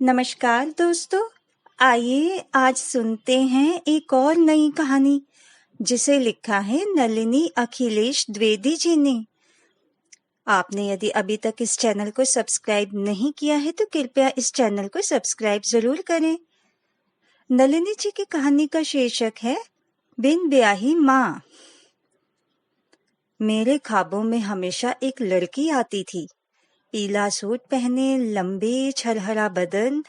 नमस्कार दोस्तों। आइए आज सुनते हैं एक और नई कहानी जिसे लिखा है नलिनी अखिलेश द्विवेदी जी ने। आपने यदि अभी तक इस चैनल को सब्सक्राइब नहीं किया है तो कृपया इस चैनल को सब्सक्राइब जरूर करें। नलिनी जी की कहानी का शीर्षक है बिन ब्याही माँ। मेरे ख्वाबों में हमेशा एक लड़की आती थी, पीला सूट पहने, लंबे छरहरा बदन,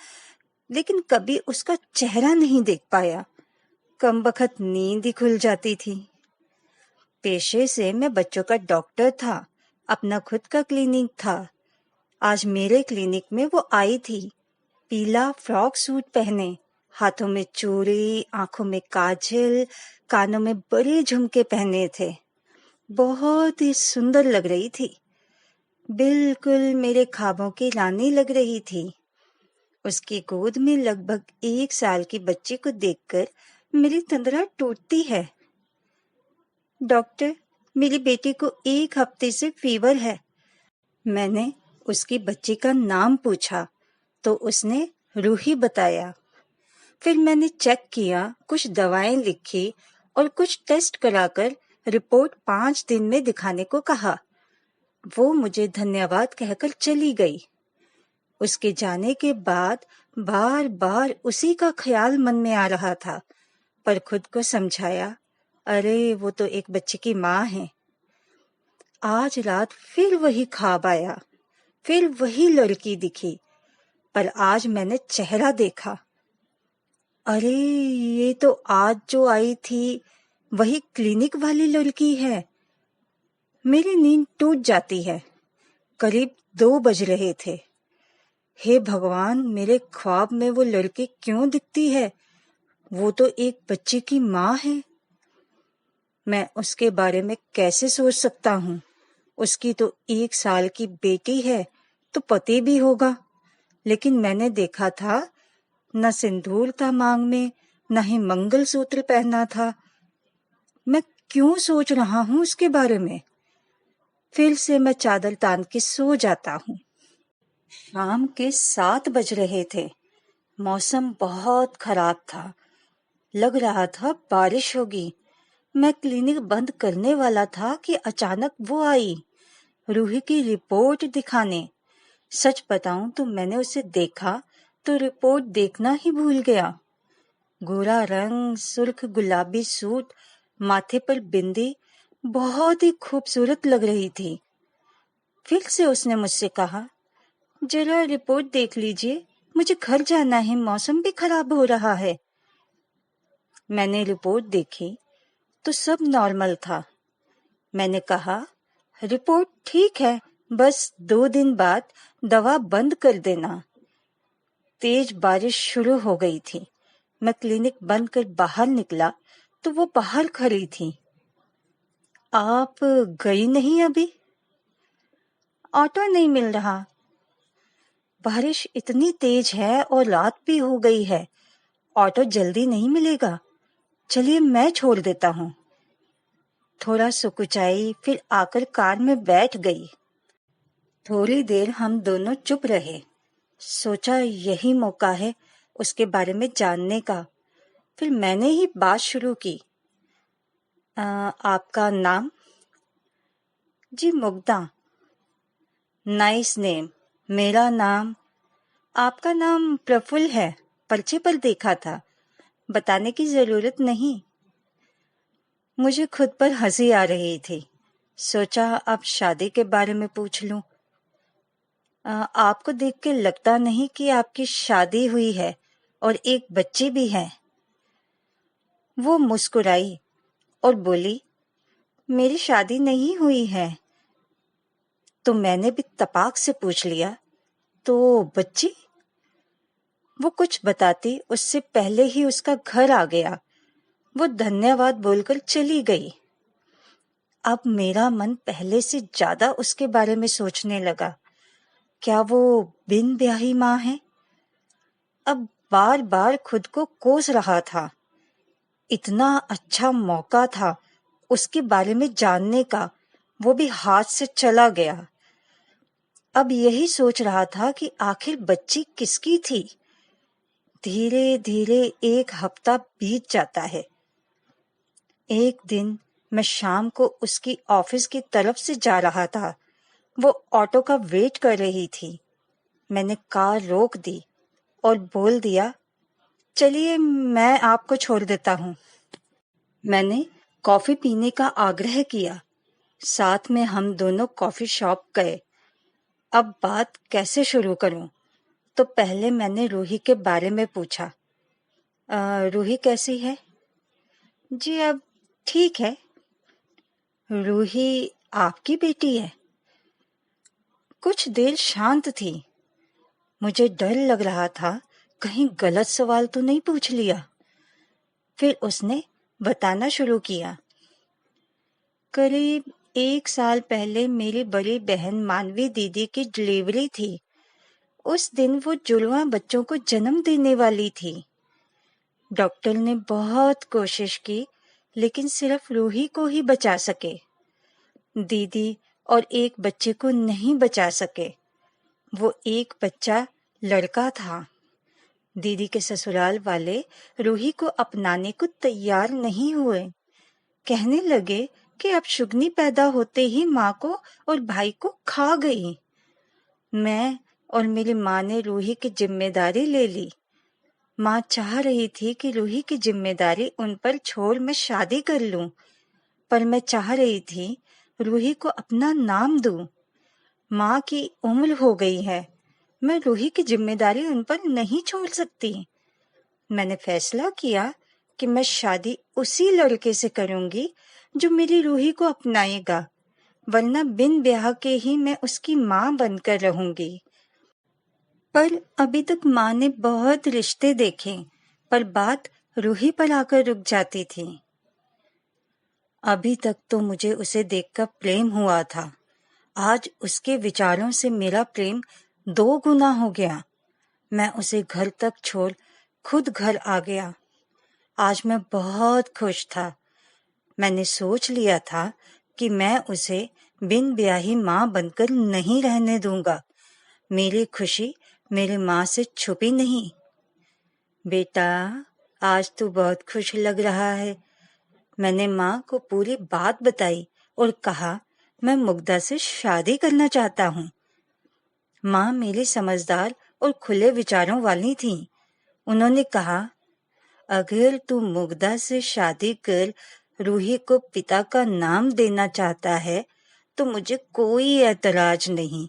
लेकिन कभी उसका चेहरा नहीं देख पाया। कमबख्त नींद ही खुल जाती थी। पेशे से मैं बच्चों का डॉक्टर था, अपना खुद का क्लिनिक था। आज मेरे क्लिनिक में वो आई थी, पीला फ्रॉक सूट पहने, हाथों में चूड़ी, आंखों में काजल, कानों में बड़े झुमके पहने थे। बहुत ही सुंदर लग रही थी, बिल्कुल मेरे ख्वाबों की रानी लग रही थी। उसकी गोद में लगभग 1 साल की बच्ची को देखकर मेरी तंद्रा टूटती है। डॉक्टर, मेरी बेटी को 1 हफ्ते से फीवर है। मैंने उसकी बच्ची का नाम पूछा तो उसने रूही बताया। फिर मैंने चेक किया, कुछ दवाएं लिखी और कुछ टेस्ट कराकर रिपोर्ट 5 दिन में दिखाने को कहा। वो मुझे धन्यवाद कहकर चली गई। उसके जाने के बाद बार बार उसी का ख्याल मन में आ रहा था, पर खुद को समझाया, अरे वो तो एक बच्चे की माँ है। आज रात फिर वही ख्वाब आया, फिर वही लड़की दिखी, पर आज मैंने चेहरा देखा। अरे ये तो आज जो आई थी वही क्लिनिक वाली लड़की है। मेरी नींद टूट जाती है। करीब 2 बज रहे थे। हे भगवान, मेरे ख्वाब में वो लड़की क्यों दिखती है? वो तो एक बच्चे की माँ है। मैं उसके बारे में कैसे सोच सकता हूँ? उसकी तो 1 साल की बेटी है, तो पति भी होगा, लेकिन मैंने देखा था न सिंदूर था मांग में, न ही मंगलसूत्र पहना था। मैं क्यों सोच रहा हूँ उसके बारे में? फिर से मैं चादर तान के सो जाता हूँ। शाम के 7 बज रहे थे। मौसम बहुत खराब था, लग रहा था बारिश होगी। मैं क्लिनिक बंद करने वाला था कि अचानक वो आई, रूही की रिपोर्ट दिखाने। सच बताऊं तो मैंने उसे देखा तो रिपोर्ट देखना ही भूल गया। गोरा रंग, सुर्ख गुलाबी सूट, माथे पर बिंदी, बहुत ही खूबसूरत लग रही थी। फिर से उसने मुझसे कहा, जरा रिपोर्ट देख लीजिए, मुझे घर जाना है, मौसम भी खराब हो रहा है। मैंने रिपोर्ट देखी तो सब नॉर्मल था। मैंने कहा, रिपोर्ट ठीक है, बस 2 दिन बाद दवा बंद कर देना। तेज बारिश शुरू हो गई थी। मैं क्लिनिक बंद कर बाहर निकला तो वो बाहर खड़ी थी। आप गई नहीं अभी? ऑटो नहीं मिल रहा। बारिश इतनी तेज है और रात भी हो गई है, ऑटो जल्दी नहीं मिलेगा। चलिए मैं छोड़ देता हूँ। थोड़ा सुकुचाई, फिर आकर कार में बैठ गई। थोड़ी देर हम दोनों चुप रहे। सोचा यही मौका है उसके बारे में जानने का। फिर मैंने ही बात शुरू की। आपका नाम? जी मुग्धा। Nice name. मेरा नाम? आपका नाम प्रफुल्ल है, पर्चे पर देखा था, बताने की जरूरत नहीं। मुझे खुद पर हंसी आ रही थी। सोचा अब शादी के बारे में पूछ लूं। आपको देख के लगता नहीं कि आपकी शादी हुई है और एक बच्ची भी है। वो मुस्कुराई और बोली, मेरी शादी नहीं हुई है। तो मैंने भी तपाक से पूछ लिया, तो बच्ची? वो कुछ बताती उससे पहले ही उसका घर आ गया। वो धन्यवाद बोलकर चली गई। अब मेरा मन पहले से ज्यादा उसके बारे में सोचने लगा। क्या वो बिन ब्याही माँ है? अब बार बार खुद को कोस रहा था। इतना अच्छा मौका था उसके बारे में जानने का, वो भी हाथ से चला गया। अब यही सोच रहा था कि आखिर बच्ची किसकी थी। धीरे धीरे एक हफ्ता बीत जाता है। एक दिन मैं शाम को उसकी ऑफिस की तरफ से जा रहा था। वो ऑटो का वेट कर रही थी। मैंने कार रोक दी और बोल दिया, चलिए मैं आपको छोड़ देता हूँ। मैंने कॉफी पीने का आग्रह किया। साथ में हम दोनों कॉफी शॉप गए। अब बात कैसे शुरू करूं? तो पहले मैंने रूही के बारे में पूछा। रूही कैसी है? जी अब ठीक है। रूही आपकी बेटी है? कुछ देर शांत थी। मुझे डर लग रहा था कहीं गलत सवाल तो नहीं पूछ लिया। फिर उसने बताना शुरू किया। करीब 1 साल पहले मेरी बड़ी बहन मानवी दीदी की डिलीवरी थी। उस दिन वो जुड़वां बच्चों को जन्म देने वाली थी। डॉक्टर ने बहुत कोशिश की, लेकिन सिर्फ रूही को ही बचा सके। दीदी और एक बच्चे को नहीं बचा सके। वो एक बच्चा लड़का था। दीदी के ससुराल वाले रूही को अपनाने को तैयार नहीं हुए। कहने लगे कि अब शुगनी पैदा होते ही माँ को और भाई को खा गई। मैं और मेरी माँ ने रूही की जिम्मेदारी ले ली। माँ चाह रही थी कि रूही की जिम्मेदारी उन पर छोड़ मैं शादी कर लूं, पर मैं चाह रही थी रूही को अपना नाम दूं। माँ की उम्र हो गई है, मैं रूही की जिम्मेदारी उन पर नहीं छोड़ सकती। मैंने फैसला किया कि मैं शादी उसी लड़के से करूंगी जो मेरी रूही को अपनाएगा, वरना बिन ब्याह के ही मैं उसकी माँ बनकर रहूंगी। पर अभी तक माँ ने बहुत रिश्ते देखे, पर बात रूही पर आकर रुक जाती थी। अभी तक तो मुझे उसे देखकर प्रेम हुआ था। आज उसके विचारों से मेरा प्रेम 2 गुना हो गया। मैं उसे घर तक छोड़ खुद घर आ गया। आज मैं बहुत खुश था। मैंने सोच लिया था कि मैं उसे बिन ब्याही माँ बनकर नहीं रहने दूंगा। मेरी खुशी मेरी माँ से छुपी नहीं। बेटा, आज तू बहुत खुश लग रहा है। मैंने माँ को पूरी बात बताई और कहा, मैं मुग्धा से शादी करना चाहता हूँ। माँ मेरी समझदार और खुले विचारों वाली थी। उन्होंने कहा, अगर तू मुग्धा से शादी कर रूही को पिता का नाम देना चाहता है तो मुझे कोई ऐतराज नहीं।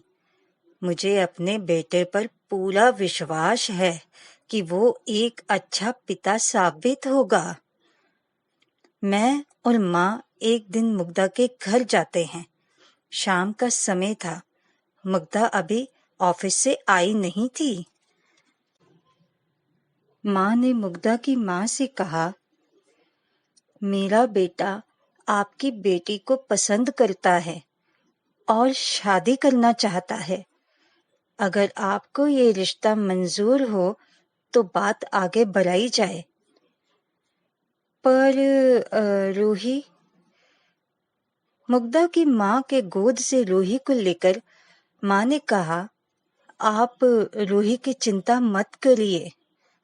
मुझे अपने बेटे पर पूरा विश्वास है कि वो एक अच्छा पिता साबित होगा। मैं और माँ एक दिन मुग्धा के घर जाते हैं। शाम का समय था। मुग्धा अभी ऑफिस से आई नहीं थी। माँ ने मुग्धा की माँ से कहा, मेरा बेटा आपकी बेटी को पसंद करता है और शादी करना चाहता है। अगर आपको ये रिश्ता मंजूर हो तो बात आगे बढ़ाई जाए। पर रूही? मुग्धा की माँ के गोद से रूही को लेकर माँ ने कहा, आप रूही की चिंता मत करिए।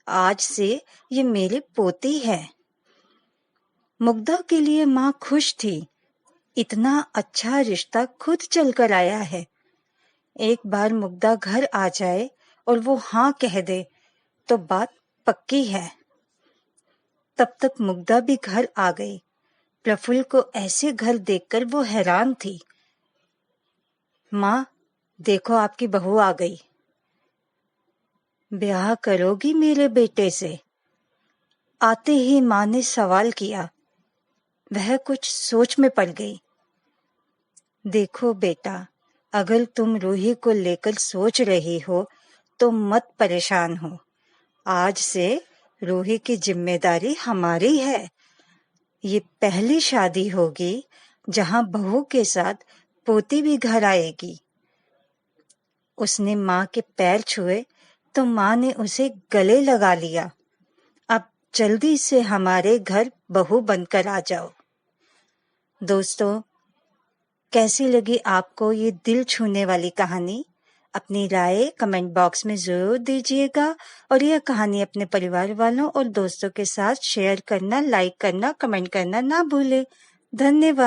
आज से ये मेरी पोती है। मुग्धा के लिए माँ खुश थी। इतना अच्छा रिश्ता खुद चलकर आया है। एक बार मुग्धा घर आ जाए और वो हाँ कह दे तो बात पक्की है। तब तक मुग्धा भी घर आ गई। प्रफुल्ल को ऐसे घर देखकर वो हैरान थी। माँ, देखो आपकी बहू आ गई। ब्याह करोगी मेरे बेटे से? आते ही माँ ने सवाल किया। वह कुछ सोच में पड़ गई। देखो बेटा, अगर तुम रूही को लेकर सोच रही हो तो मत परेशान हो। आज से रूही की जिम्मेदारी हमारी है। ये पहली शादी होगी जहां बहू के साथ पोती भी घर आएगी। उसने माँ के पैर छुए तो माँ ने उसे गले लगा लिया। अब जल्दी से हमारे घर बहू बनकर आ जाओ। दोस्तों, कैसी लगी आपको ये दिल छूने वाली कहानी? अपनी राय कमेंट बॉक्स में ज़रूर दीजिएगा और यह कहानी अपने परिवार वालों और दोस्तों के साथ शेयर करना, लाइक करना, कमेंट करना ना भूलें। धन्यवाद।